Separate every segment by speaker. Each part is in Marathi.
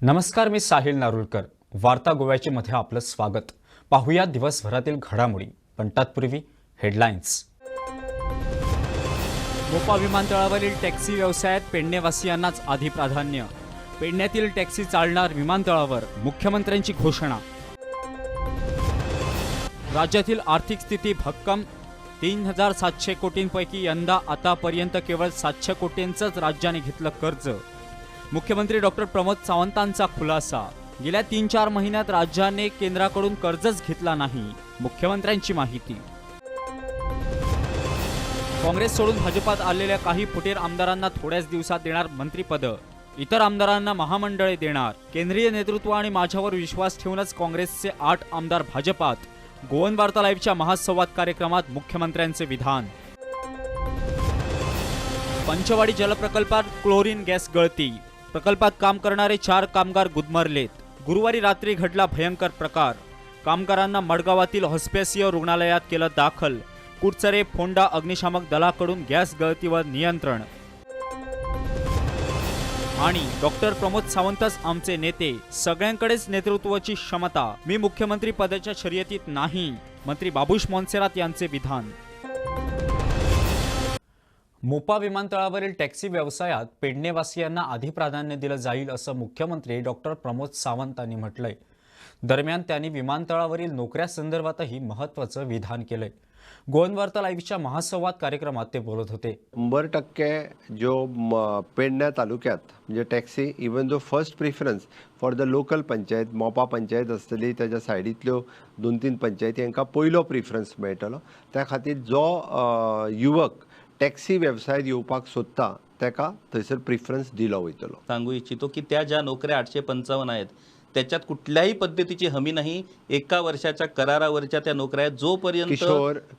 Speaker 1: नमस्कार, मी साहिल नारुलकर. वार्ता गोव्याचे मध्ये आपलं स्वागत. पाहूया दिवसभरातील घडामोडी, पण तत्पूर्वी हेडलाईन्स.
Speaker 2: मोपा विमानतळावरील टॅक्सी व्यवसायात पेडणेवासियांनाच आधी प्राधान्य. पेडण्यातील टॅक्सी चालणार विमानतळावर, मुख्यमंत्र्यांची घोषणा. राज्यातील आर्थिक स्थिती भक्कम. 3700 कोटींपैकी यंदा आतापर्यंत केवळ 700 कोटींचंच राज्याने घेतलं कर्ज. मुख्यमंत्री डॉक्टर प्रमोद सावंतांचा खुलासा. गेल्या 3-4 महिन्यात राज्याने केंद्राकडून कर्जच घेतला नाही, मुख्यमंत्र्यांची माहिती. काँग्रेस सोडून भाजपात आलेल्या काही फुटीर आमदारांना थोड्याच दिवसात देणार मंत्रिपद. इतर आमदारांना महामंडळे देणार. केंद्रीय नेतृत्व आणि माझ्यावर विश्वास ठेवूनच काँग्रेसचे 8 आमदार भाजपात. गोवन वार्ता लाईव्हच्या महासंवाद कार्यक्रमात मुख्यमंत्र्यांचे विधान. पंचवाडी जलप्रकल्पात क्लोरीन गॅस गळती. प्रकल्पात काम करणारे 4 कामगार गुदमरलेत. गुरुवारी रात्री घडला भयंकर प्रकार. कामगारांना मडगावातील हॉस्पिसियो रुग्णालयात केलं दाखल. कुडचरे फोंडा अग्निशामक दलाकडून गॅस गळतीवर नियंत्रण. आणि डॉक्टर प्रमोद सावंतच आमचे नेते, सगळ्यांकडेच नेतृत्वाची क्षमता, मी मुख्यमंत्री पदाच्या शर्यतीत नाही, मंत्री बाबुश मोन्सेरात यांचे विधान.
Speaker 1: मोपा विमानतळावरील टॅक्सी व्यवसायात पेडणेवासियांना आधी प्राधान्य दिलं जाईल असं मुख्यमंत्री डॉक्टर प्रमोद सावंतांनी म्हटलंय. दरम्यान त्यांनी विमानतळावरील नोकऱ्यासंदर्भातही महत्त्वाचं विधान केलंय. गोवन वार्ता लाईव्हच्या महासंवाद कार्यक्रमात ते बोलत होते.
Speaker 3: 100% जो पेडण्या तालुक्यात म्हणजे taxi even though first preference for the local panchayat, Mopa panchayat आसतली त्याच्या सायडींतल्यो 2-3 पंचायती हांकां पयलो प्रिफरन्स मेळटलो. त्या खातीर जो युवक टॅक्सी वेवसायात येवपाक सोदता ताका थंयसर प्रिफरन्स दिलो वयतलो.
Speaker 4: सांगू इच्छितो की त्या ज्या नोकऱ्या 855 आहेत त्याच्यात कुठल्याही पद्धतीची हमी नाही. 1 वर्षाच्या करारावरच्या त्या नोकऱ्या जोपर्यंत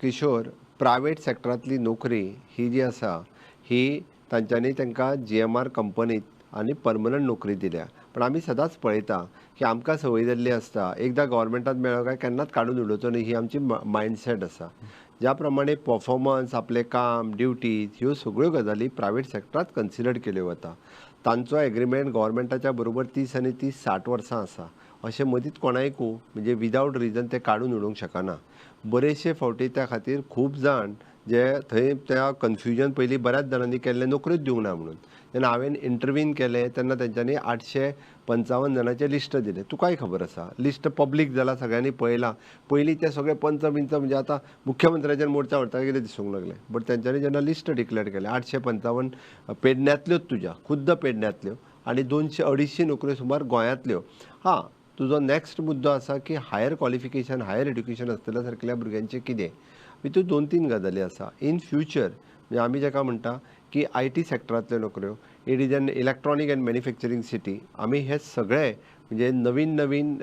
Speaker 3: किशोर प्रायव्हेट सेक्टरांतली नोकरी ही जी आसा ही तांच्यांनी तांकां GMR कंपनीत आनी परमनंट नोकरी दिल्या. पण आमी सदांच पळयता की आमकां संवय जाल्ली आसता एकदां गव्हर्मेंटांत मेळ्ळो काय केन्नाच काडून उडोवचो न्ही, ही आमची मायंडसेट आसा. ज्या प्रमाणे परफॉर्मन्स, आपलें काम, ड्युटीज ह्यो सगळ्यो गजाली प्रायव्हेट सेक्टरांत कन्सिडर केल्यो वता. तांचो एग्रीमेंट गव्हर्मेंटाच्या बरोबर 30 आनी 30 60 वर्सां आसा. अशें मदींच कोणायकू म्हणजे विदावट रिजन ते काडून उडोवंक शकना. बरेचशे फावटी त्या खातीर खूब जाण जे थंय त्या कन्फ्युजन पयलीं बऱ्याच जाणांनी केल्ले नोकऱ्योच दिवंक ना म्हणून. जेन्ना हांवें इंटरव्यून केलें तेन्ना तेंच्यांनी 855 जाणांचें लिस्ट दिलें. तुकाय खबर आसा लिस्ट पब्लीक जालां, सगळ्यांनी पळयलां. पयलीं ते सगळे पंच म्हणजे आतां मुख्यमंत्र्याचेर मोर्चा व्हरता कितें दिसूंक लागलें. बट तेंच्यांनी जेन्ना लिस्ट डिक्लेअर केलें 855 पेडण्यांतल्योच तुज्या खुद्द पेडण्यांतल्यो आनी 200-250 नोकऱ्यो सुमार गोंयांतल्यो. हां, तुजो नेक्स्ट मुद्दो आसा की हायर क्वॉलिफिकेशन, हायर एड्युकेशन आसतल्या सारकेल्या भुरग्यांचें कितें. हितून 2-3 गजाली आसा. इन फ्युचर म्हणजे आमी जाका म्हणटा की IT सेक्टरांतल्यो नोकऱ्यो, it is an electronic end manufacturing city. आमी हे सगळे म्हणजे नवीन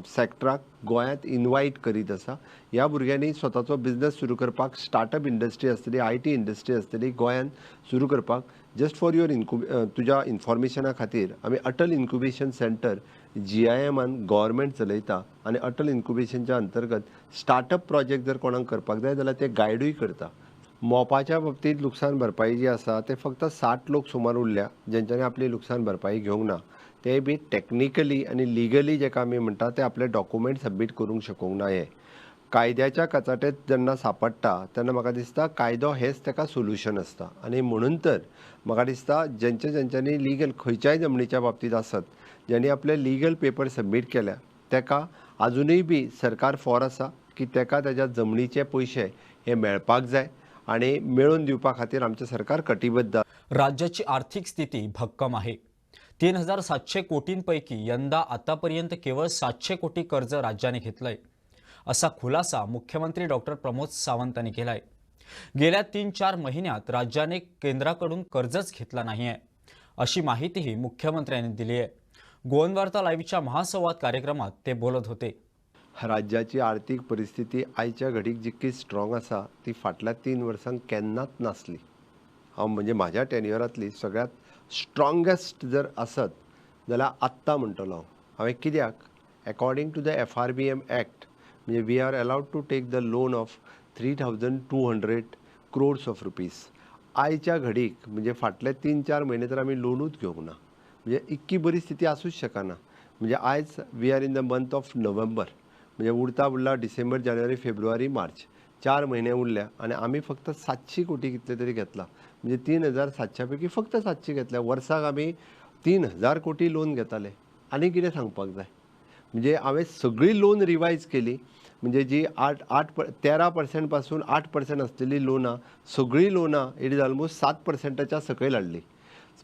Speaker 3: सेक्टराक गोंयांत इनवायट करीत आसा. ह्या भुरग्यांनी स्वताचो बिझनस सुरू करपाक, स्टार्टअप इंडस्ट्री आसतली, IT इंडस्ट्री आसतली गोंयांत सुरू करपाक. जस्ट फॉर युअर तुज्या इन्फॉर्मेशना खातीर आमी अटल इन्क्युबेशन सेंटर GIMान गव्हर्मेंट चलयता आनी अटल इन्क्युबेशनच्या अंतर्गत स्टार्टअप प्रोजेक्ट जर कोणाक करपाक जाय जाल्यार ते गायडूय करता. मोपाच्या बाबतींत लुकसाण भरपाई जी आसा ते फक्त 60 लोक सुमार उरल्या जेंच्यांनी आपली लुकसाण भरपाई घेवंक ना. ते बी टॅक्निकली आनी लिगली जेका आमी म्हणटा ते आपले डॉक्युमेंट सबमीट करूंक शकूंक ना. हे कायद्याच्या कचाटेंत जेन्ना सांपडटा तेन्ना म्हाका दिसता कायदो हेच ताका सोल्युशन आसता. आनी म्हणून तर म्हाका दिसता ज्यांच्यांनी लिगल खंयच्याय जमनीच्या बाबतींत आसत, ज्यांनी आपले लिगल पेपर सबमीट केल्या ताका अजुनूय बी सरकार फॉर आसा की ताका ताच्या जमनीचे पयशे हे मेळपाक जाय आणि मिळवून दिवपा खातीर आमचे सरकार कटिबद्ध.
Speaker 1: राज्याची आर्थिक स्थिती भक्कम आहे. 3700 कोटींपैकी यंदा आतापर्यंत केवळ 700 कोटी कर्ज राज्याने घेतलंय, असा खुलासा मुख्यमंत्री डॉक्टर प्रमोद सावंतांनी केलाय. गेल्या 3-4 महिन्यात राज्याने केंद्राकडून कर्जच घेतला नाहीये, अशी माहितीही मुख्यमंत्र्यांनी दिली आहे. गोवन वार्ता लाईव्हच्या महासंवाद कार्यक्रमात ते बोलत होते.
Speaker 3: राज्याची आर्थिक परिस्थिती आयच्या घडीक जितकी स्ट्रॉंग आसा ती फाटल्या 3 वर्सांक केन्नाच नासली. हांव म्हणजे म्हाज्या टेन्युअरांतली सगळ्यात स्ट्रॉंगेस्ट जर आसत जाल्यार आत्तां म्हणटलो हांवें. कित्याक according to the FRBM act म्हणजे we are allowed to take the loan of 3200 crores of rupees. आयच्या घडीक म्हणजे फाटले 3-4 महिने तर आमी लोनूच घेवंक ना. म्हणजे इतकी बरी स्थिती आसूच शकना. म्हणजे as we are in the month of November, म्हणजे उरता डिसेंबर, जानेवारी, फेब्रुवारी, मार्च 4 म्हयने उरल्या आनी आमी फक्त 700 कोटी कितले तरी घेतला. म्हणजे 3,700 पैकी फक्त 700 घेतल्या. वर्साक आमी 3,000 कोटी लोन घेताले. आनी कितें सांगपाक जाय. म्हणजे हांवें सगळी लोन रिवायज केली. म्हणजे जी 13% पासून 8% आसलेली लोनां, सगळीं लोनां इट इज ऑलमोस्ट 7%च्या सकयल हाडली.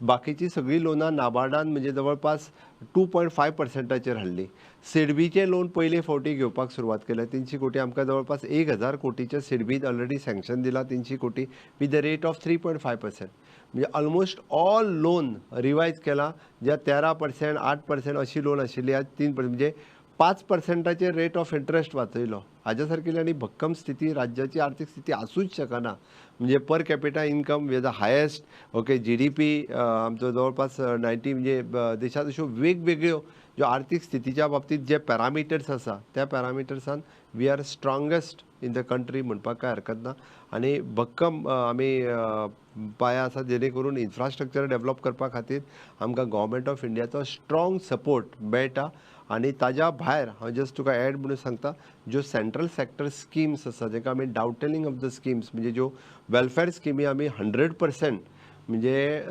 Speaker 3: बाकीची सगळीं लोनां नाबार्डान म्हणजे जवळपास 2.5%चेर हाडली. सिडबीचे लोन पयले फावटी घेवपाक सुरवात केल्या. 300 कोटी आमकां जवळपास 1,000 कोटीचे सिडबीत ऑलरेडी सँक्शन दिला. 300 कोटी विथ द रेट ऑफ 3.5%. म्हणजे ऑलमोस्ट ऑल लोन रिवायज केला. ज्या 13%, 8% अशी लोन आशिल्ली आज 3%, म्हणजे 5%चे रेट ऑफ इंट्रस्ट वाचयलो. हाज्या सारकेली आनी भक्कम स्थिती राज्याची आर्थीक स्थिती आसूच शकना. म्हणजे per capita income the highest, okay, GDP आमचो जवळपास 90, म्हणजे देशांत अश्यो वेगवेगळ्यो ज्यो आर्थीक स्थितीच्या बाबतींत जे पॅरामिटर्स आसा त्या पॅरामिटर्सान we are strongest in the country म्हणपाक काय हरकत ना. आनी भक्कम आमी पांयां आसा जेणे करून इन्फ्रास्ट्रक्चर डेवलप करपा खातीर आमकां गव्हर्मेंट ऑफ इंडियाचो स्ट्रॉंग सपोर्ट मेळटा. आनी ताज्या भायर हांव जस्ट तुका एड म्हणून सांगता, ज्यो सेंट्रल सेक्टर स्किम्स आसा जेका आमी डावटेलिंग ऑफ द स्किम्स, म्हणजे ज्यो वेलफेअर स्किमी आमी 100%, म्हणजे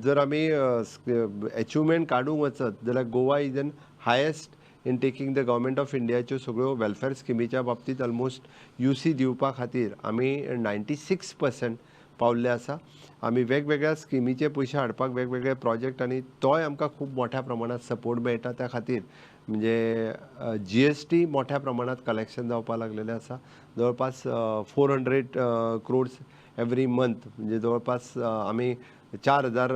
Speaker 3: जर आमी अचिवमेंट काडूंक वचत जाल्यार Goa is an highest in taking the government of इंडियाच्यो सगळ्यो वेलफेअर स्किमीच्या बाबतींत ऑलमोस्ट UC दिवपा खातीर आमी 96% पावल्ले आसा. आमी वेगवेगळ्या स्किमीचे पयशे हाडपाक वेगवेगळे प्रोजेक्ट आनी तोय आमकां खूब मोठ्या प्रमाणात सपोर्ट मेळटा. त्या खातीर म्हणजे GST मोठ्या प्रमाणात कलेक्शन जावपाक लागलेलें आसा. जवळपास 400 crores एवरी मंथ, म्हणजे जवळपास आमी 4,000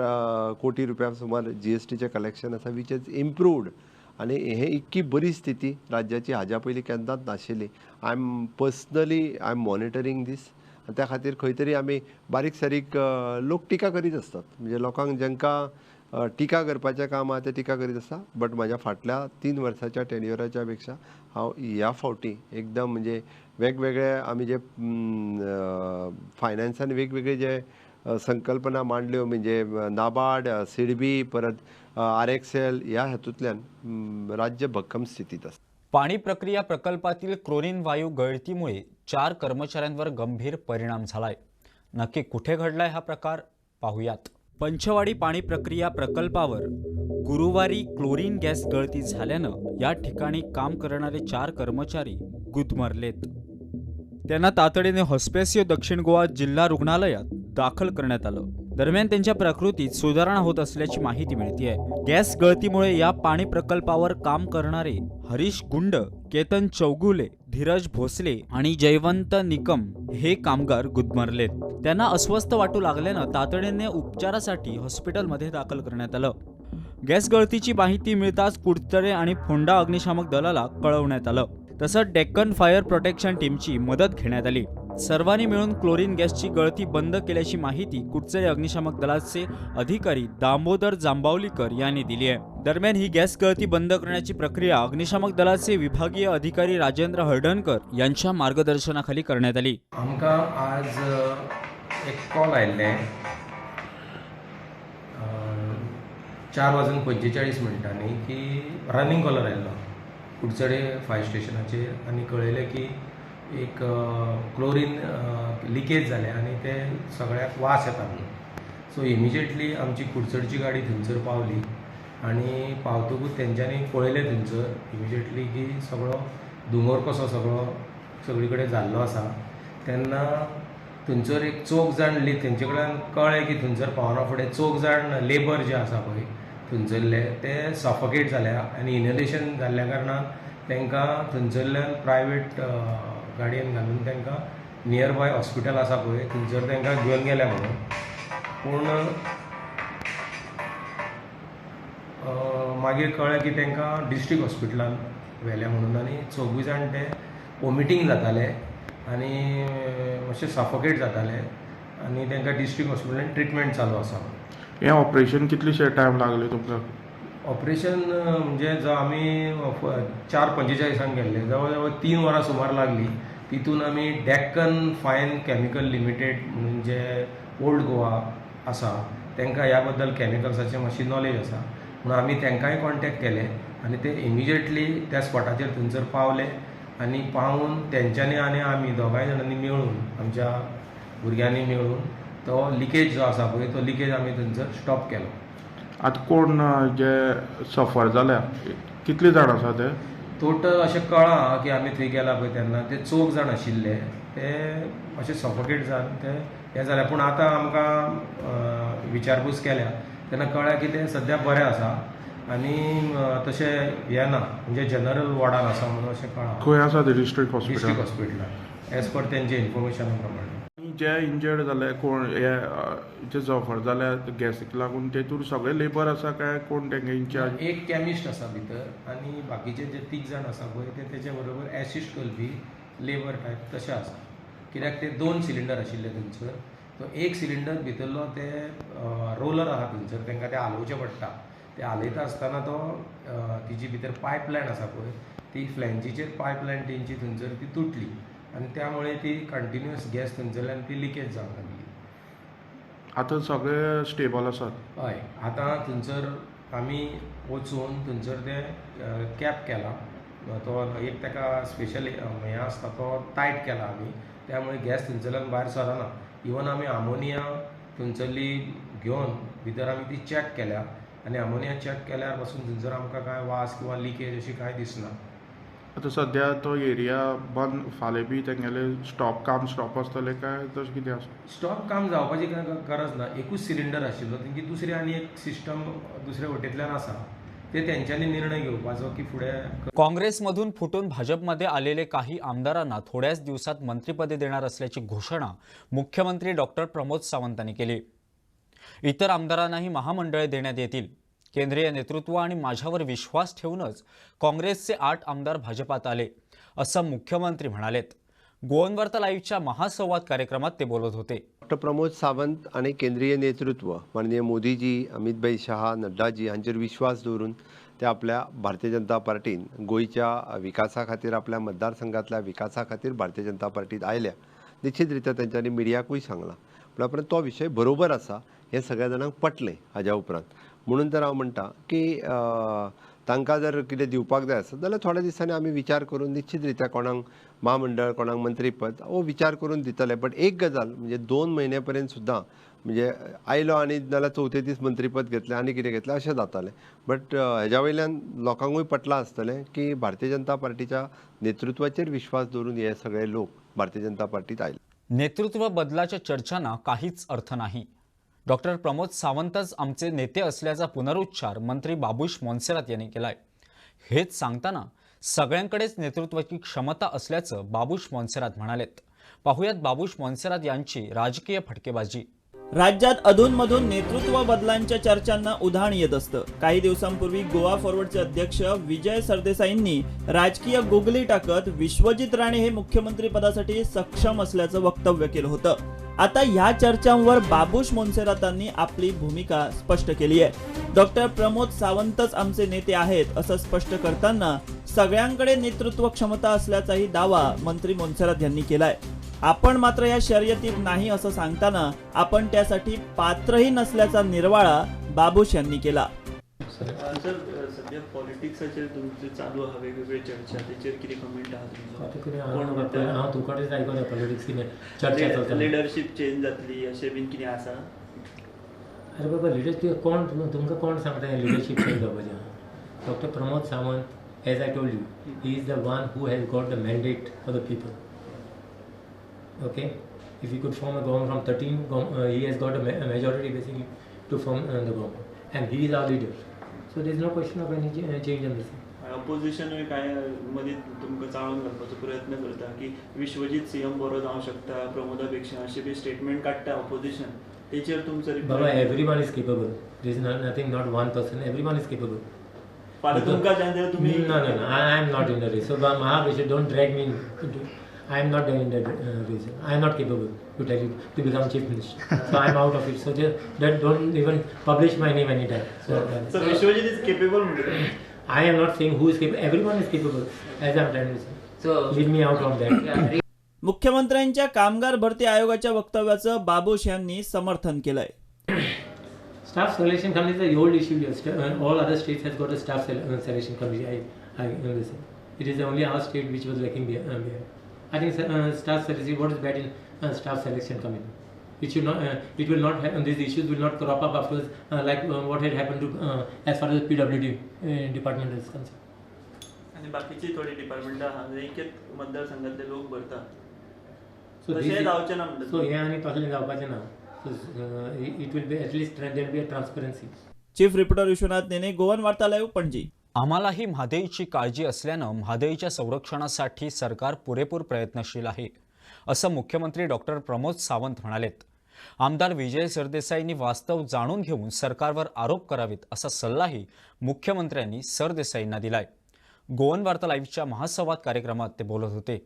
Speaker 3: कोटी रुपया सुमार GSTचें कलेक्शन आसा, वीच इज इम्प्रूवड. आनी हे इतकी बरी स्थिती राज्याची हाज्या पयलीं केन्नाच नाशिल्ली. आय एम मॉनिटरींग दीस. त्या खातीर खंय तरी आमी बारीक सारीक लोक टिका करीत असतात. म्हणजे लोकांक जांकां टिका करपाचें काम आहा ते टिका करीत आसा. बट म्हाज्या फाटल्या 3 वर्साच्या टेन्युराच्या पेक्षा हांव ह्या फावटी एकदम म्हणजे वेगवेगळे आमी जे फायनान्सान वेगवेगळे जे संकल्पना मांडल्यो, म्हणजे नाबार्ड, सिडबी, परत RXL, ह्या हेतूंतल्यान राज्य भक्कम स्थितीत आसा.
Speaker 1: पाणी प्रक्रिया प्रकल्पातील क्लोरीन वायू गळतीमुळे 4 कर्मचाऱ्यांवर गंभीर परिणाम झालाय. नक्की कुठे घडलाय हा प्रकार, पाहुयात.
Speaker 2: पंचवाडी पाणी प्रक्रिया प्रकल्पावर गुरुवारी क्लोरीन गॅस गळती झाल्यानं या ठिकाणी काम करणारे 4 कर्मचारी गुदमरलेत. त्यांना तातडीने हॉस्पेसियो दक्षिण गोवा जिल्हा रुग्णालयात दाखल करण्यात आलं. दरम्यान त्यांच्या प्रकृतीत सुधारणा होत असल्याची माहिती मिळतेय. गॅस गळतीमुळे या पाणी प्रकल्पावर काम करणारे हरीश गुंड, केतन चौगुले, धीरज भोसले आणि जयवंत निकम हे कामगार गुदमरलेत. त्यांना अस्वस्थ वाटू लागल्यानं तातडीने उपचारासाठी हॉस्पिटलमध्ये दाखल करण्यात आलं. गॅस गळतीची माहिती मिळताच कुडतरे आणि फोंडा अग्निशामक दलाला कळवण्यात आलं. तसंच डेक्कन फायर प्रोटेक्शन टीमची मदत घेण्यात आली. सर्वांनी मिळून क्लोरीन गॅसची गळती बंद केल्याची माहिती कुडचरे अग्निशामक दलाचे अधिकारी दामोदर जांबावलीकर यांनी दिली आहे. दरम्यान ही गॅस गळती बंद करण्याची प्रक्रिया अग्निशामक दलाचे विभागीय अधिकारी राजेंद्र हळदणकर यांच्या मार्गदर्शनाखाली करण्यात आली.
Speaker 5: आमकां आज एक कॉल आयिल्ले 4:45 की रनिंग कॉलर आयिल्लो कुडचडे फायर स्टेशनाचेर आनी कळयलें की एक क्लोरीन लिकेज जालें आनी ते सगळ्याक वास येता म्हणून. सो इमिजिएटली आमची कुडचडची गाडी थंयसर पावली आनी पावतकूच तेंच्यांनी पळयलें थंयसर इमिजिएटली की सगळो धुंवर कसो सगळे कडेन जाल्लो आसा. तेन्ना थंयसर एक 4 जाण तेंचे कडल्यान कळ्ळें की थंयसर पावना फुडें 4 जाण लेबर जे आसा पळय थंयसरले ते सफोकेट जाल्या आनी इनहेलेशन जाल्ल्या कारणान तांकां थंयसरल्यान प्रायवेट गाडयेन घालून तांकां नियर बाय हॉस्पिटल आसा पळय थंयसर तांकां घेवन गेल्या म्हणून. पूण मागीर कळ्ळें की तांकां डिस्ट्रिक्ट हॉस्पिटलान व्हेलें म्हणून. आनी 4 जाण ते वॉमिटींग जाताले आनी मातशे सफोकेट जाताले आनी तांकां डिस्ट्रिक्ट हॉस्पिटलान ट्रिटमेंट चालू आसा.
Speaker 6: हें ऑपरेशन कितलेशे टायम लागले तुमकां?
Speaker 5: ऑपरेशन म्हणजे जो आमी 4:45 गेल्ले जवळ जवळ 3 वरां सुमार लागली. तितून आमी डेक्कन फायन कॅमिकल लिमिटेड म्हणून जे ओल्ड गोवा आसा तांकां ह्या बद्दल कॅमिकल्साचें मातशी नॉलेज आसा म्हणून आमी तांकांय कॉन्टॅक्ट केले आनी ते इमिजिएटली त्या स्पॉटाचेर थंयसर पावले आनी पावून तेंच्यांनी आनी आमी दोगांय जाणांनी मेळून आमच्या भुरग्यांनी मेळून तो लिकेज जो आसा पळय तो लिकेज आमी थंयसर स्टॉप केलो.
Speaker 6: आतां कोण जे सफर जाल्या कितले जाण आसा ते?
Speaker 5: टोटल अशें कळ्ळां की आमी थंय गेला पळय तेन्ना ते 4 जाण आशिल्ले, ते अशें सफोकेट जावन ते हे जाले. पूण आतां आमकां विचारपूस केल्या तेन्ना कळ्ळें की ते सद्या बरे आसा आनी तशें हें ना, म्हणजे जनरल वॉर्डान आसा म्हणून अशें कळ्ळां.
Speaker 6: खंय आसा ते डिस्ट्रिक्ट हॉस्पिटल?
Speaker 5: डिस्ट्रिक्ट हॉस्पिटलान एज पर तेंचे इन्फॉर्मेशना प्रमाणे.
Speaker 6: जे इंजर्ड जाले कोण हे जे सफर जाल्या गॅसीक लागून तेतूर सगळे लेबर आसा काय कोण तेंगे इंचार्ज?
Speaker 5: एक कॅमिस्ट आसा भितर आनी बाकीचे जे 3 जाण आसा पळय ते तेचे बरोबर एसिस्ट करपी लेबर टायप तशें आसा. कित्याक ते 2 सिलिंडर आशिल्ले थंयसर, तो एक सिलिंडर भितरलो ते रोलर आहा थंयसर तांकां ते हालोवचें पडटा. ते हालयता आसतना तो तिची भितर पायपलायन आसा पळय ती फ्लॅंजीचेर पायपलायन तेंची थंयसर ती तुटली आनी त्यामुळे ती कंटिन्युअस गॅस थंयसरल्यान ती लिकेज जावंक लागली.
Speaker 6: आतां सगळे स्टेबल आसात?
Speaker 5: हय, आतां थंयसर आमी वचून थंयसर ते कॅप केला, तो एक ताका स्पेशल हें आसता तो टायट केला आमी, त्यामुळे गॅस थंयसरल्यान भायर सरना. इवन आमी आमोनिया थंयसरली घेवन भितर आमी ती चॅक केल्या आनी आमोनिया चॅक केल्यार पासून थंयसर आमकां कांय वास किंवा लिकेज अशी कांय दिसना.
Speaker 6: आतां सद्या तो एरिया बंद, फाल्यां बी तेंगेले काम स्टॉप आसतले काय तशें कितें आसा?
Speaker 5: स्टॉप काम जावपाची गरज ना. एकूच सिलिंडर आशिल्लो, तेंची दुसरी आनी एक सिस्टम दुसरे वटेंतल्यान आसा, ते तेंच्यांनी निर्णय घेवपाचो की फुडें.
Speaker 1: काँग्रेसमधून फुटून भाजपमध्ये आलेले काही आमदारांना थोड्याच दिवसात मंत्रिपदे देणार असल्याची घोषणा मुख्यमंत्री डॉक्टर प्रमोद सावंतांनी केली. इतर आमदारांनाही महामंडळे देण्यात येतील. केंद्रीय नेतृत्व आणि माझ्यावर विश्वास ठेवूनच काँग्रेसचे 8 आमदार भाजपात आले, असं मुख्यमंत्री म्हणालेत. गोवनवार्ता लाईव्हच्या महासंवाद कार्यक्रमात ते बोलत होते.
Speaker 3: डॉक्टर प्रमोद सावंत आणि केंद्रीय नेतृत्व माननीय मोदीजी, अमितभाई शहा, नड्डाजी हांचेर विश्वास दवरून ते आपल्या भारतीय जनता पार्टीन गोंयच्या विकासा खातीर, आपल्या मतदारसंघातल्या विकासा खातीर भारतीय जनता पार्टीत आयल्या. निश्चित रित्या तेंच्यांनी मिडियाकूय सांगलां, पण तो विशय बरोबर आसा हें सगळ्या जाणांक पटलें हाज्या उपरांत. म्हणून तर हांव म्हणटा की तांकां जर कितें दिवपाक जाय आसत जाल्यार थोड्या दिसांनी आमी विचार करून निश्चित रित्या कोणाक महामंडळ, कोणाक मंत्रीपद हो विचार करून दितले. बट एक गजाल म्हणजे 2 म्हयने पर्यंत सुद्दां म्हणजे आयलो आनी नाल्यार चवथे दीस मंत्रीपद घेतलें आनी कितें घेतलें अशें जातालें. बट हेज्या वयल्यान लोकांकूय पटलां आसतलें की भारतीय जनता पार्टीच्या नेतृत्वाचेर विश्वास दवरून हे सगळे लोक भारतीय जनता पार्टीत आयले.
Speaker 1: नेतृत्व बदलाच्या चर्चांना काहीच अर्थ नाही. डॉक्टर प्रमोद सावंतच आमचे नेते असल्याचा पुनरुच्चार मंत्री बाबुश मोन्सेरात यांनी केलाय. हेच सांगताना सगळ्यांकडेच नेतृत्वाची क्षमता असल्याचं बाबुश मोन्सेरात म्हणालेत. पाहुयात बाबुश मोन्सेरात यांची राजकीय फटकेबाजी.
Speaker 7: राज्यात अधूनमधून नेतृत्व बदलांच्या चर्चांना उधाण येत असतं. काही दिवसांपूर्वी गोवा फॉरवर्डचे अध्यक्ष विजय सरदेसाईंनी राजकीय गुगली टाकत विश्वजित राणे हे मुख्यमंत्री पदासाठी सक्षम असल्याचं वक्तव्य केलं होतं. आता ह्या चर्चांवर बाबुश मोन्सेरातांनी आपली भूमिका स्पष्ट केली आहे. डॉक्टर प्रमोद सावंतच आमचे नेते आहेत असं स्पष्ट करताना सगळ्यांकडे नेतृत्व क्षमता असल्याचाही दावा मंत्री मोन्सेरात यांनी केलाय. आपण मात्र या शर्यतीत नाही असं सांगताना आपण त्यासाठी पात्रही नसल्याचा निर्वाळा बाबुश यांनी केला.
Speaker 8: सर सध्या पॉलिटिक्साचेर तुमचे चालू आहा वेगवेगळे चर्चा, तेचेर कितें कमेंट आहा तुमचो?
Speaker 9: हांव तुमकडेच आयकता पॉलिटिक्स कितें चर्चा चलता.
Speaker 8: लिडरशीप चेंज जातली अशें बीन कितें आसा?
Speaker 9: अरे बाबा लिडरशीप कोण तुमकां कोण सांगता लिडरशीप चेंज जावपाचें? Doctor Pramod Sawant, as I told you, he is the one who has got the mandate for the people. Okay, if he could form a government from 13, he has got a majority basically to form the government, and he is our leader. So there is no question of any change in this.
Speaker 8: ऑपोजिशनूय काय मदीं तुमकां चाळून घालपाचो प्रयत्न करता की विश्वजीत सीएम बरो जावंक शकता प्रमोदा पेक्षा अशें बी स्टेटमेंट काडटा ऑपोजिशन. तेचेर तुमचो
Speaker 9: बाबा everyone is capable. There is nothing not one person. Everyone is capable.
Speaker 8: फाल्यां तुमकां जाय तुमी.
Speaker 9: No, I am not in the race. So Mahavish, don't drag me. I am not in that reason. I am not capable to tell you to become chief minister. So I am out of it. So that don't even publish my name anytime.
Speaker 8: So Vishwajit is capable.
Speaker 9: I am not saying who is capable. Everyone is capable. As I am trying to say. So leave me out of that.
Speaker 7: मुख्यमंत्र्यांच्या कामगार भरती आयोगाच्या वक्तव्याचं बाबुश यांनी समर्थन केलंय.
Speaker 9: Staff selection committee is the old issue. All other states has got a staff selection committee. I listen. It is only our state which was lacking behind. I think staff selection. What is bad in staff selection committee? It should not. It will not. These issues will not crop up afterwards, like what had happened to as far as the PWD department is concerned.
Speaker 8: आणि बाकीची थोडी डिपार्टमेंट आहा जे एक मतदारसंघातले लोक भरतात
Speaker 9: So
Speaker 8: तशें
Speaker 9: this-
Speaker 8: जावचें ना म्हणटा
Speaker 9: So हे आनी तसलें जावपाचें ना. So it will be at least there will be a transparency.
Speaker 7: Chief reporter Vishwanath Nene, Goan वार्ता लाईव्ह, पणजी.
Speaker 1: आम्हालाही म्हादईची काळजी असल्यानं म्हादईच्या संरक्षणासाठी सरकार पुरेपूर प्रयत्नशील आहे असं मुख्यमंत्री डॉक्टर प्रमोद सावंत म्हणालेत. आमदार विजय सरदेसाईंनी वास्तव जाणून घेऊन सरकारवर आरोप करावेत असा सल्लाही मुख्यमंत्र्यांनी सरदेसाईंना दिलाय. गोवन वार्ता लाईव्हच्या महासंवाद कार्यक्रमात ते बोलत होते.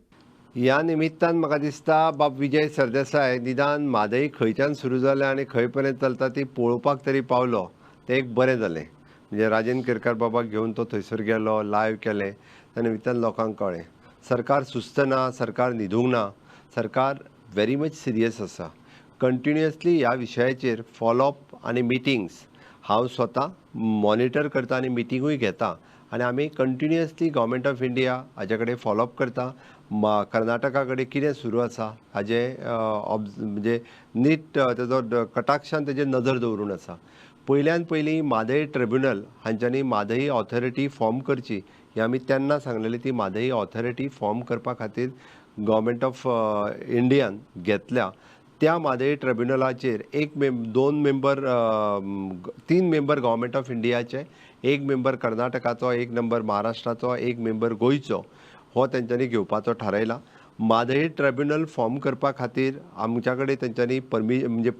Speaker 3: ह्या निमित्तान म्हाका दिसता बाब विजय सरदेसाय निदान म्हादई खंयच्यान सुरू जालें आनी खंय पर्यंत चलता ती पळोवपाक तरी पावलो, तें एक बरें जालें. म्हणजे राजेंद्र केरकार बाबाक घेवन तो थंयसर गेलो, लायव्ह केलें, त्या निमित्तान लोकांक कळ्ळें सरकार सुस्त ना, सरकार न्हिदूंक ना, सरकार व्हेरी मच सिरियस आसा. कंटिन्युअसली ह्या विशयाचेर फॉलोअप आनी मिटिंग्स हांव स्वता मॉनिटर करता आनी मिटिंगूय घेता आनी आमी कंटिन्युअसली गव्हर्मेंट ऑफ इंडिया हाजे कडेन फॉलोअप करता. कर्नाटका कडेन कितें सुरू आसा हाजे म्हणजे नीट तेजो कटाक्षान तेजेर नजर दवरून आसा. पयल्यान पयलीं Mhadei tribunal हांच्यांनी Mhadei authority form करची हें आमी तेन्ना सांगलेली. ती म्हादई ऑथॉरिटी फॉर्म करपा खातीर गव्हर्मेंट ऑफ इंडियान घेतल्या. त्या म्हादई ट्रिब्युनलाचेर दोन मेंबर 3 मेंबर गव्हर्मेंट ऑफ इंडियाचे, 1 मेंबर कर्नाटकाचो, 1 मेंबर महाराष्ट्राचो, 1 मेंबर गोंयचो हो तेंच्यांनी घेवपाचो थारायला. म्हादई ट्रिब्युनल फॉर्म करपा खातीर आमच्या कडेन तेंच्यांनी म्हणजे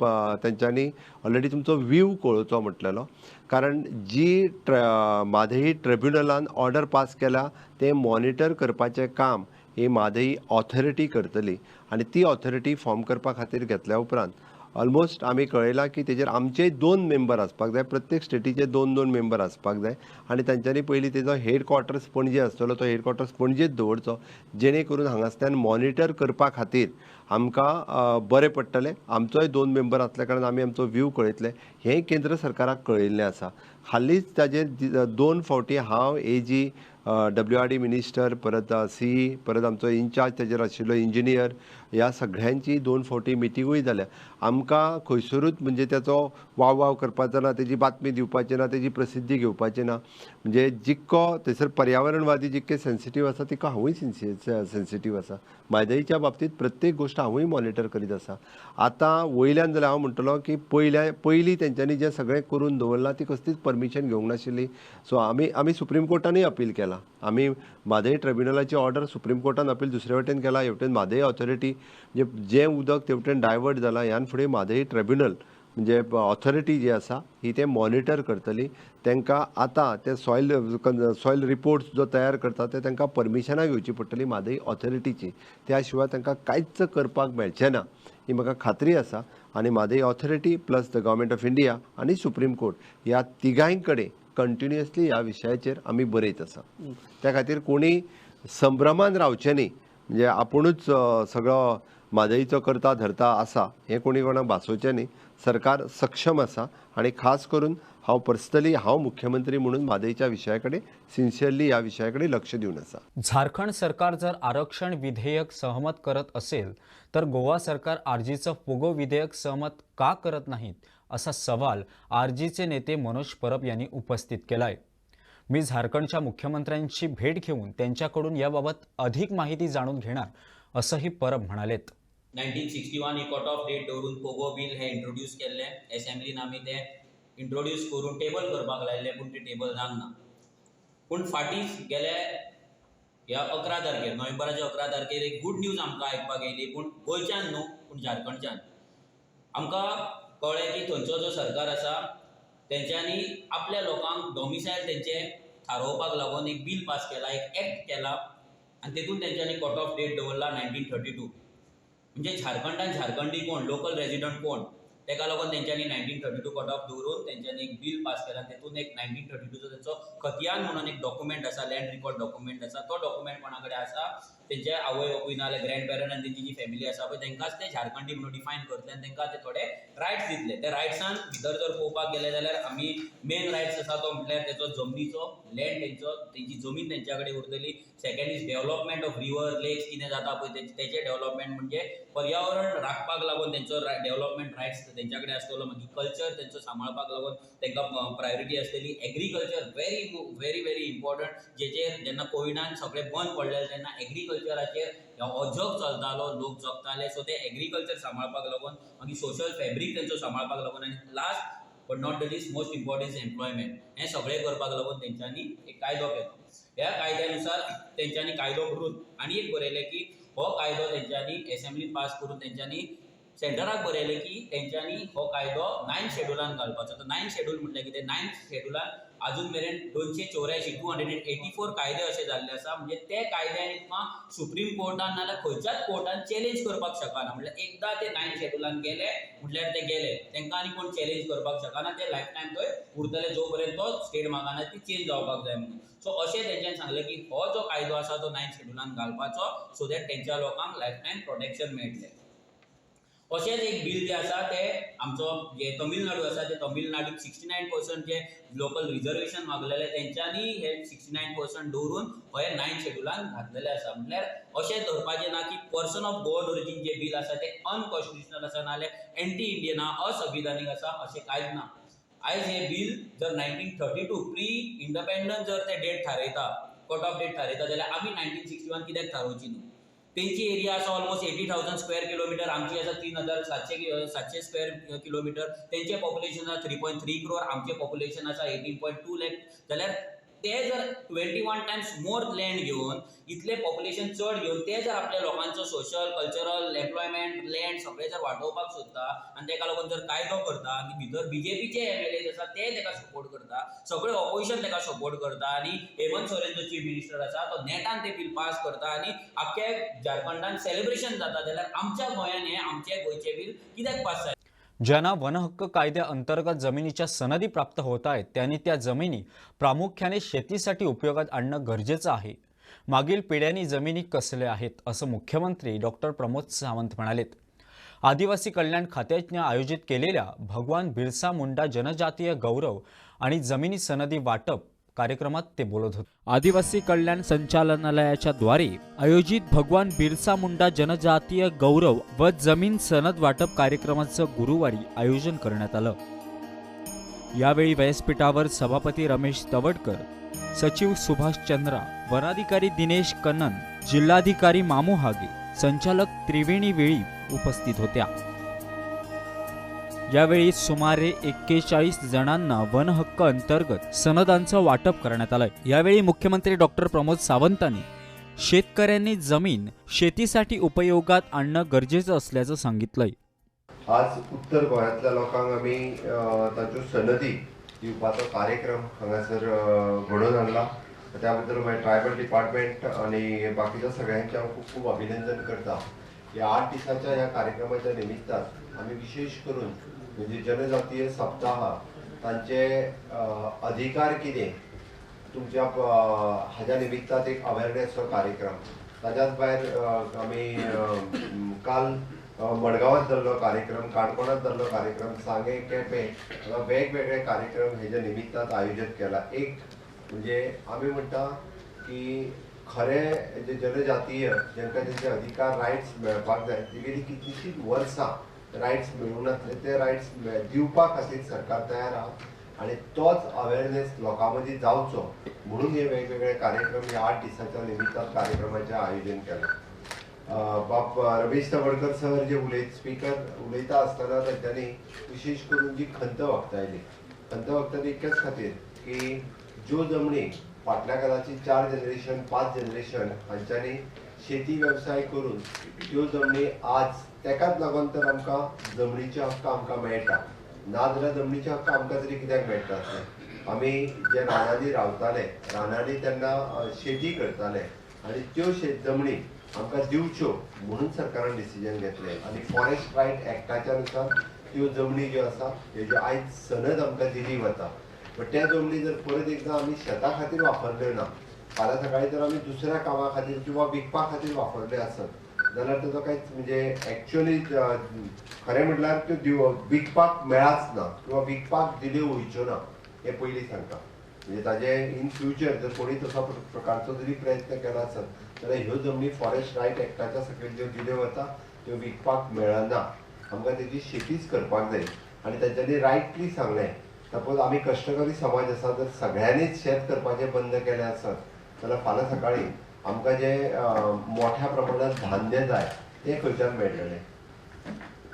Speaker 3: तेंच्यांनी ऑलरेडी तुमचो व्यू कळोवचो म्हटलेलो. कारण जी म्हादई ट्रिब्युनलान ऑर्डर पास केला तें मॉनिटर करपाचें काम ही म्हादई ऑथॉरिटी करतली आनी ती ऑथॉरिटी फॉर्म करपा खातीर घेतल्या उपरांत ऑलमोस्ट आमी कळयलां की तेजेर आमचे 2 मेंबर आसपाक जाय, प्रत्येक स्टेटीचे 2-2 मेंबर आसपाक जाय आनी तांच्यांनी पयलीं तेजो हेडक्वॉर्टर्स पणजे आसतलो, तो हेडक्वॉर्टर्स पणजेच दवरचो, जेणे करून हांगासल्यान मॉनिटर करपा खातीर आमकां बरें पडटलें. आमचोय 2 मेंबर आसल्या कारणान आमी आमचो व्यू कळयतले. हें केंद्र सरकाराक कळयल्लें आसा. हालींच ताजेर 2 फावटी हांव AG WRD मिनिस्टर, परत CE, परत आमचो इन्चार्ज तेजेर आशिल्लो इंजिनियर, ह्या सगळ्यांची 2 फावटी मिटिंगूय जाल्या. आमकां खंयसरूच म्हणजे त्याचो वाव करपाचो ना, तेजी बातमी दिवपाची ना, तेजी प्रसिद्धी घेवपाची ना. म्हणजे जितको थंयसर पर्यावरणवादी जितके सेन्सिटीव आसा तितको हांवूय सेन्सिटीव आसा. म्हादईच्या बाबतींत प्रत्येक गोश्ट हांवूय मॉनिटर करीत आसा. आतां वयल्यान जाल्यार हांव म्हणटलो की पयलीं तेंच्यांनी जें सगळें करून दवरलां ती कसलीच परमिशन घेवंक नाशिल्ली. सो आमी सुप्रीम कोर्टानूय अपील केलां. आमी म्हादई ट्रिब्युनलाची ऑर्डर सुप्रीम कोर्टान अपील दुसरे वटेन केला. हेवटेन म्हादई ऑथॉरिटी म्हणजे जें उदक तेवटेन डायवर्ट जालां, ह्यान फुडें म्हादई ट्रिब्युनल म्हणजे ऑथॉरिटी जी आसा ही तें मॉनिटर करतली. तांकां आतां ते सॉयल रिपोर्ट्स जो तयार करता ते तांकां परमिशनां घेवची पडटली म्हादई ऑथॉरिटीची. त्या शिवाय तांकां कांयच करपाक मेळचें ना ही म्हाका खात्री आसा. आनी Mhadei authority plus the government of India आनी सुप्रीम कोर्ट ह्या तिगांय कडेन कंटिन्युअसली ह्या विशयाचेर आमी बरयत आसा. त्या खातीर कोणी संभ्रमान रावचें न्ही. म्हणजे आपुणूच सगळो म्हादईचो करता धरता आसा हें कोणी कोणाक भासोवचें न्ही. सरकार सक्षम आसा आनी खास करून हांव मुख्यमंत्री म्हणून म्हादईच्या विशया कडेन सिन्सियरली ह्या विशया कडेन लक्ष दिवन आसा.
Speaker 1: झारखंड सरकार जर आरक्षण विधेयक सहमत करत असेल तर गोवा सरकार आरजीचं पोगो विधेयक सहमत का करत नाहीत असा सवाल आरजीचे नेते मनोज परब यांनी उपस्थित केलाय. मी झारखंडच्या मुख्यमंत्र्यांची भेट घेऊन त्यांच्याकडून याबाबत अधिक माहिती जाणून घेणार असंही परब म्हणालेत.
Speaker 10: 1961 ही कट ऑफ डेट दवरून पोगो बील हे इंट्रोड्यूस केल्ले. असेंब्लीन आमी ते इंट्रोड्यूस करून टेबल करपाक लायले पूण ते टेबल जावंक ना. पूण फाटींच गेल्या ह्या 11 तारखेर नोव्हेंबराच्या 11 तारखेर एक गूड न्यूज आमकां आयकपाक येयली. पूण गोंयच्यान न्हू पूण झारखंडच्यान आमकां कळ्ळें की थंयचो जो सरकार आसा तेंच्यांनी आपल्या लोकांक डॉमिसायल तेंचे थारोवपाक लागून एक बील पास केला, एक एक्ट केला आनी तेतून तेंच्यांनी कट ऑफ डेट दवरला 1932. म्हणजे झारखंडान झारखंडी कोण, लोकल रेजिडंट कोण तेका लागून तेंच्यांनी 1932 कट ऑफ दवरून तेंच्यांनी एक बिल पास केला. तेतून एक 1932 तेंचो खतियान म्हणून एक डॉक्युमेंट आसा, लँड रिकॉर्ड डॉक्युमेंट आसा. तो डॉक्युमेंट कोणा कडेन आसा, तेंचे आवय बापूय ना जाल्यार ग्रँड पेरंट आनी तेंची जी फॅमिली आसा पळय तेंकांच ते झारखंडी म्हणून डिफायन करतले आनी तेंकां ते थोडे रायट्स दितले. ते रायट्सान भितर जर पळोवपाक गेले जाल्यार आमी मेन रायट्स आसा तो म्हटल्यार तेचो जमनीचो, लँड तेंची जमीन तेंच्या कडेन उरतली. Second is development of river लेक्स कितें जाता पळय तेचे डेव्हलपमेंट म्हणजे पर्यावरण राखपाक लागून तेंचो डेव्हलपमेंट रायट्स तेंच्या कडेन आसतलो. मागीर कल्चर तेंचो सांबाळपाक लागून तेंकां प्रायोरिटी आसतली. एग्रीकल्चर व्हेरी व्हेरी इम्पॉर्टंट, जेचेर जेन्ना कोविडान सगळें बंद पडलें तेन्ना एग्रीकल्चराचेर हो जग चलतालो, लोक जगताले. सो ते एग्रीकल्चर सांबाळपाक लागून मागीर सोशल फॅब्रीक तेंचो सांबाळपाक लागून आनी last but not the list most important is employment. हें सगळें करपाक लागून तेंच्यांनी एक कायदो केलो. ह्या कायद्यानुसार तेंच्यांनी कायदो करून आनी एक बरयलें की हो कायदो तेंच्यांनी एसेंब्लीन पास करून तेंच्यांनी सेंटराक बरयलें की तेंच्यांनी हो कायदो 9th शेड्युलान घालपाचो. तर 9th शेड्यूल म्हटल्यार कितें, 9th शेड्युलान अजून मेरेन 284 कायदे असे जाल्ले आसा. म्हणजे ते कायद्यांनी तुका सुप्रीम कोर्टान नाल्यार खंयच्याच कोर्टान चॅलेंज करपाक शकना. म्हटल्यार एकदा ते 9th शेड्युलान गेले म्हटल्यार ते गेले, तेंकां आनी कोण चॅलेंज करपाक शकना. ते लायफ टायम थंय उरतले जो पर्यंत तो स्टेट मागाना ती चेंज जावपाक जाय म्हणून. सो अशें तेंच्यांनी सांगलें की हो जो कायदो आसा तो 9th शेड्युलान घालपाचो, सो दॅट तेंच्या लोकांक लायफ टायम प्रोटेक्शन मेळटलें. अशेंच एक बिल जे आसा ते आमचो जे तमिळनाडू आसा ते तमिळनाडूक 69% जे लोकल रिजर्वेशन मागलेले तेंच्यांनी हे 69% दवरून हे 9th शेड्युलान घातलेले आसा. म्हटल्यार अशें धरपाचें ना की पर्सन ऑफ गोड ओरिजीन जे बिल आसा ते अनकॉन्स्टिट्युशनल आसा नाल्यार एंटी इंडियन असंविधानीक आसा अशें कांयच ना. आयज हे बिल जर 1932 प्री इंडिपेंडन्स जर ते डेट थारयता, कट ऑफ डेट थारयता जाल्यार आमी 1961 कित्याक थारोवची न्हू. तेंची एरिया आसा ऑलमोस्ट 80,000 स्क्वेअर किलोमीटर, आमची आसा 3,700 स्क्वेअर किलोमीटर. तेंचे पॉप्युलेशन आसा 3.3 crore, आमचे पॉप्युलेशन आसा 18.2 lakh. जाल्यार ते जर 21 टायम्स मोर लँड घेवन इतले पॉप्युलेशन चड घेवन ते जर आपल्या लोकांचो सोशल कल्चरल एम्प्लॉयमेंट लँड सगळें जर वांटोवपाक सोदता आनी तेका लागून जर कायदो करता आनी भितर बीजेपीचे MLAs आसा ते तेका सपोर्ट करता, सगळे ऑपोजिशन तेका सपोर्ट करता आनी हेमंत सोरेन जो चीफ मिनिस्टर आसा तो नेटान ते बील पास करता आनी आख्या झारखंडान सेलिब्रेशन जाता. जाल्यार आमच्या गोंयान हे आमचे गोंयचे बील कित्याक पास जालें?
Speaker 1: ज्यांना वन हक्क कायद्याअंतर्गत जमिनीच्या सनदी प्राप्त होत आहेत त्यांनी त्या जमिनी प्रामुख्याने शेतीसाठी उपयोगात आणणं गरजेचं आहे. मागील पिढ्यांनी जमिनी कसल्या आहेत असं मुख्यमंत्री डॉक्टर प्रमोद सावंत म्हणालेत. आदिवासी कल्याण खात्याने आयोजित केलेल्या भगवान बिरसा मुंडा जनजातीय गौरव आणि जमिनी सनदी वाटप कार्यक्रमात ते बोलत होते.
Speaker 2: आदिवासी कल्याण संचालनालयाच्या द्वारे आयोजित भगवान बिरसा मुंडा जनजातीय गौरव व जमीन सनद वाटप कार्यक्रमाचं गुरुवारी आयोजन करण्यात आलं. यावेळी व्यासपीठावर सभापती रमेश तवडकर, सचिव सुभाष चंद्रा, वनाधिकारी दिनेश कन्नन, जिल्हाधिकारी मामू हागे, संचालक त्रिवेणी वेळी उपस्थित होत्या. यावेळी सुमारे 41 जणांना वन हक्क अंतर्गत सनदांचं वाटप करण्यात आलंय. यावेळी मुख्यमंत्री डॉक्टर प्रमोद सावंतांनी शेतकऱ्यांनी जमीन शेतीसाठी उपयोगात आणणं गरजेचं असल्याचं सांगितलंय.
Speaker 3: आज उत्तर गोंयांतल्या लोकांक आमी तांच्यो सनदी दिवपाचो कार्यक्रम हांगासर घडोवन हाडला. त्या बद्दल मागीर ट्रायबल डिपार्टमेंट आनी बाकीच्या सगळ्यांचे हांव खूब खूब अभिनंदन करता. ह्या 8 दिसाच्या ह्या कार्यक्रमाच्या निमित्तान आमी विशेष करून म्हणजे जनजातीय सप्ताह तांचे अधिकार कितें तुमच्या हाज्या निमित्तान एक अवेरनेसचो कार्यक्रम. ताच्याच भायर आमी काल मडगांवांत जाल्लो कार्यक्रम, काणकोणांत जाल्लो कार्यक्रम, सांगे, केपें वेगवेगळे कार्यक्रम हेज्या निमित्तान आयोजीत केला. एक म्हणजे आमी म्हणटा की खरे जे जनजातीय जांकां तेंचे अधिकार रायट्स मेळपाक जाय तेगेली कितलींशींच वर्सां रायट्स मेळूं नासले ते रायट्स दिवपा खातीर सरकार तयार आहा आनी तोच अवेरनेस लोकां मदीं जावचो म्हणून हे वेगवेगळे कार्यक्रम ह्या 8 दिसाच्या निमित्तान कार्यक्रमाचें आयोजन केलां. बाब रमेश तवडकर सर जे स्पीकर उलयता आसतना तांच्यांनी विशेष करून जी खंत वक्ताली इतकेच खातीर की ज्यो जमनी फाटल्या काळाची 4 जनरेशन 5 जनरेशन हांच्यांनी शेती वेवसाय करून त्यो जमनी आज तेकाच लागून तर आमकां जमनीचे हक्क आमकां मेळटा. नाजाल्यार जमनीचे हक्क आमकां तरी कित्याक मेळटा आसले. आमी जे रानांनी रावताले, रानांनी तेन्ना शेती करताले आनी त्यो शेत जमनी आमकां दिवच्यो म्हणून सरकारान डिसिजन घेतलें आनी फॉरेस्ट रायट एक्टाच्या नुसार त्यो जमनी ज्यो आसा हेजी आयज सनद आमकां दिली वता. पण त्या जमनी जर परत एकदा आमी शेता खातीर वापरल्यो ना, फाल्यां सकाळी जर आमी दुसऱ्या कामा खातीर किंवा विकपा खातीर वापरले आसत जाल्यार ताचो कांयच म्हणजे एक्चुअली खरें म्हटल्यार त्यो विकपाक मेळाच ना किंवा विकपाक दिल्यो वयच्यो ना हें पयलीं सांगता. म्हणजे ताजे इन फ्युचर जर कोणी तसो प्रकारचो जरी प्रयत्न केलो आसत जाल्यार ह्यो जमनी फॉरेस्ट रायट एक्टाच्या सकयल ज्यो दिल्यो वता त्यो विकपाक मेळना. आमकां तेजी शेतीच करपाक जाय आनी तांच्यांनी रायटली सांगलें सपोज आमी कश्टकरी समाज आसा जर सगळ्यांनीच शेत करपाचें बंद केलें आसत जाल्यार फाल्यां सकाळी आमकां जे मोठ्या प्रमाणात धान्य जाय तें खंयच्यान मेळटलें.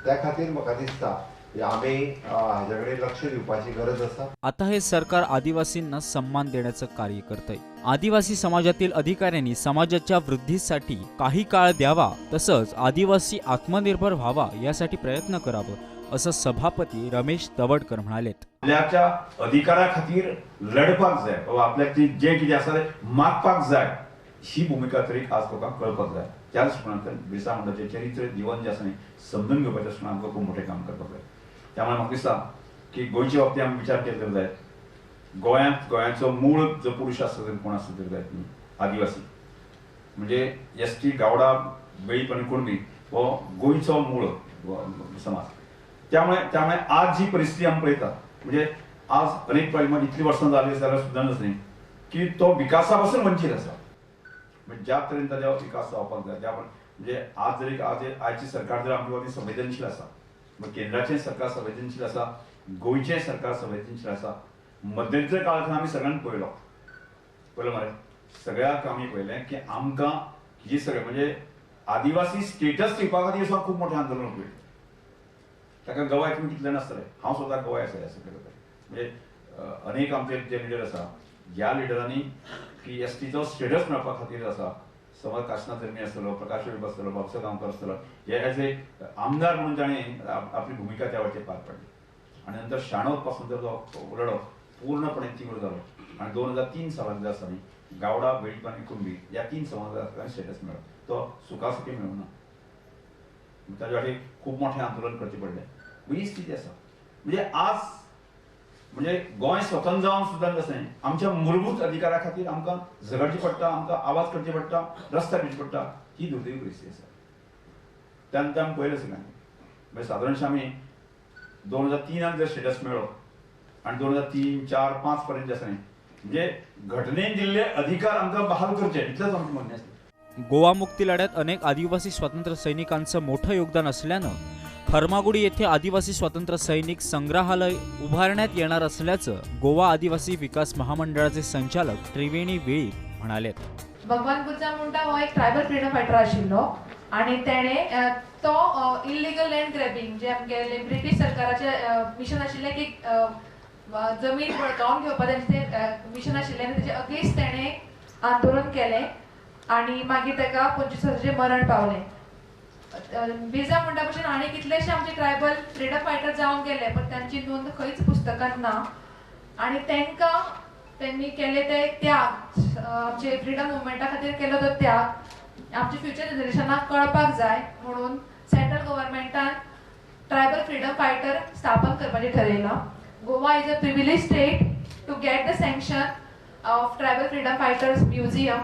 Speaker 3: त्या खातीर म्हाका दिसता आमी हाजे कडेन लक्ष दिवपाची गरज आसा.
Speaker 2: आता हे सरकार आदिवासींना सन्मान देण्याचं कार्य करतंय. आदिवासी समाजातील अधिकाऱ्यांनी समाजाच्या वृद्धीसाठी काही काळ द्यावा, तसंच आदिवासी आत्मनिर्भर व्हावा यासाठी प्रयत्न करावं असं सभापती रमेश तवडकर म्हणालेत.
Speaker 11: आपल्याच्या अधिकारा खातीर लढपाक जाय वा आपल्याक जे कितें आसा तें मागपाक जाय ही भूमिका तरी आज लोकांक कळपाक जाय. त्याच दृश्टिकोनांतल्यान बिरसा मुंडाचें चरित्र जीवन जें आसा न्ही समजून घेवपाच्या दृश्टिकोनांतल्यान आमकां खूब मोठें काम करपाक जाय. त्यामुळे म्हाका दिसता की गोंयचे बाबतींत आमी विचार केले जाय. गोंयाचो मूळ जो पुरुश आसा तो कोण आसा तर जाय आदिवासी म्हणजे एसटी गावडा बेळीप आनी कुणबी हो गोंयचो मूळ समाज. त्यामुळे आज जी परिस्थिती आमी पळयता म्हणजे आज अनेक फावटी इतली वर्सां जाली जाल्यार सुद्दां न्ही की तो विकासा पासून वंचीत आसा. म्हणजे ज्या तरेन ताजो विकास जावपाक जाय म्हणजे आज जरी आयची सरकार जर आमचे वतीन संवेदनशील आसा, केंद्राचें सरकार संवेदनशील आसा, गोंयचें सरकार संवेदनशील आसा. मध्यंतरी काळांत आमी सगळ्यांनी पळयलो मरे सगळ्याक आमी पळयलें की आमकां ही सगळें म्हणजे आदिवासी स्टेटस दिवपा खातीर सुद्दां खूब मोठें आंदोलन पळयलें. ताका गोवा तुमी कितले नासतले, हांव स्वता गोवा आसलें म्हणजे अनेक आमचे जे लिडर आसा ह्या लिडरांनी की एसटीचो स्टेटस मेळपा खातीर आसा. समज काशनाथ धर्मी आसतलो, प्रकाश वेळीप आसतलो, बापसा गांवकर आसतलो, हे एज ए आमदार म्हणून ताणें आपली भुमिका त्या वेळाचेर पार पाडली. आनी नंतर 96 पासून तो लढो पूर्णपणे तीव्र जालो आनी 2003 सालाक जे आसा न्ही गावडा बेळीप आनी कुणबी ह्या 3 समाजाक स्टेटस मेळ्ळो. तो सुखासुखी मेळूं ना. ताजे फाटीं खूब मोठें आंदोलन करचें पडलें. ही स्थिती आसा. म्हणजे आज म्हणजे गोंय स्वतंत्र जावन सुद्दां कशें आमच्या मूलभूत अधिकारा खातीर आमकां झगडचें पडटा, आमकां आवाज करचे पडटा, रस्त्यार येवचें पडटा. ही दुर्दैवी परिस्थिती आसा. त्यानंतर आमी पळयलें सगळ्यांनी म्हणजे सादारणशें आमी 2003 जर स्टेटस मेळ्ळो आनी 2003, 4, 5 पर्यंत आसा न्ही म्हणजे घटनेन दिल्ले अधिकार आमकां बहाल करचे इतलेंच आमचें म्हणणें आसलें.
Speaker 2: गोवा मुक्ती लढ्यात अनेक आदिवासी स्वातंत्र्य सैनिकांचं मोठं योगदान असल्यानं खरमागुडी येथे आदिवासी स्वातंत्र्य सैनिक संग्रहालय उभारण्यात येणार असल्याचं गोवा आदिवासी विकास महामंडळाचे संचालक त्रिवेणी वेळीप म्हणालेत.
Speaker 12: भगवान बिरसा मुंडा हो एक ट्रायबल फ्रीडम फायटर आशिल्लो आणि तेणे तो इल्लीगल लँड ग्रॅबिंग जे आमगे ब्रिटीश सरकाराचे मिशन आशिल्लें की जमीन बळकावन घेवपाचें तें मिशन आशिल्लें आनी तेजे अगेन्स्ट तेणे आंदोलन केलें आनी मागीर ताका 25 वर्सांचें मरण पावलें. बिरसा मुंडा भशेन आनी कितलेशे आमचे ट्रायबल फ्रीडम फायटर जावन गेले पण तांची नोंद खंयच पुस्तकांत ना. आनी त्यांनी केले ते त्याग आमचे फ्रीडम मुवमेंटा खातीर केलो तो त्याग आमच्या फ्युचर जनरेशनाक कळपाक जाय म्हणून सेंट्रल गव्हर्मेंटान ट्रायबल फ्रीडम फायटर स्थापन करपाचें ठरयलां. Goa is a privilege state to get the sanction of tribal freedom fighters museum.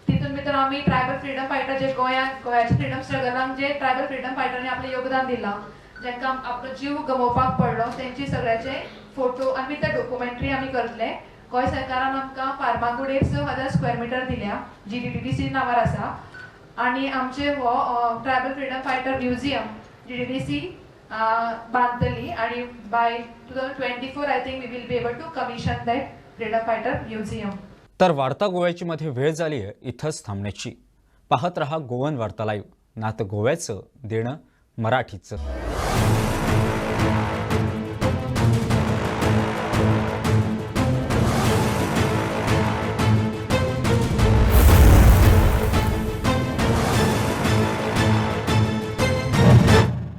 Speaker 12: तितून भितर आमी ट्रायबल फ्रीडम फायटर जे गोंयाच्या फ्रीडम स्ट्रगलांक जे ट्रायबल फ्रीडम फायटरांनी आपलें योगदान दिलां, जांकां आपलो जीव गमोवपाक पडलो, तेंची सगळ्याचे फोटो आनी ते डॉक्युमेंटरी आमी करतले. गोंय सरकारान आमकां फार्मागुडेर 6000 स्क्वेअर मिटर दिल्या जी DDDC नांवार आसा आनी आमचे हो tribal freedom fighter museum DDDC बांदतली आनी by 2024 I think we will be able to commission that freedom fighter museum.
Speaker 1: तर वार्ता गोव्याची मध्ये वेळ झाली आहे इथंच थांबण्याची. पाहत रहा गोवन वार्ता लाईव्ह. नातं गोव्याचं देणं मराठीचं.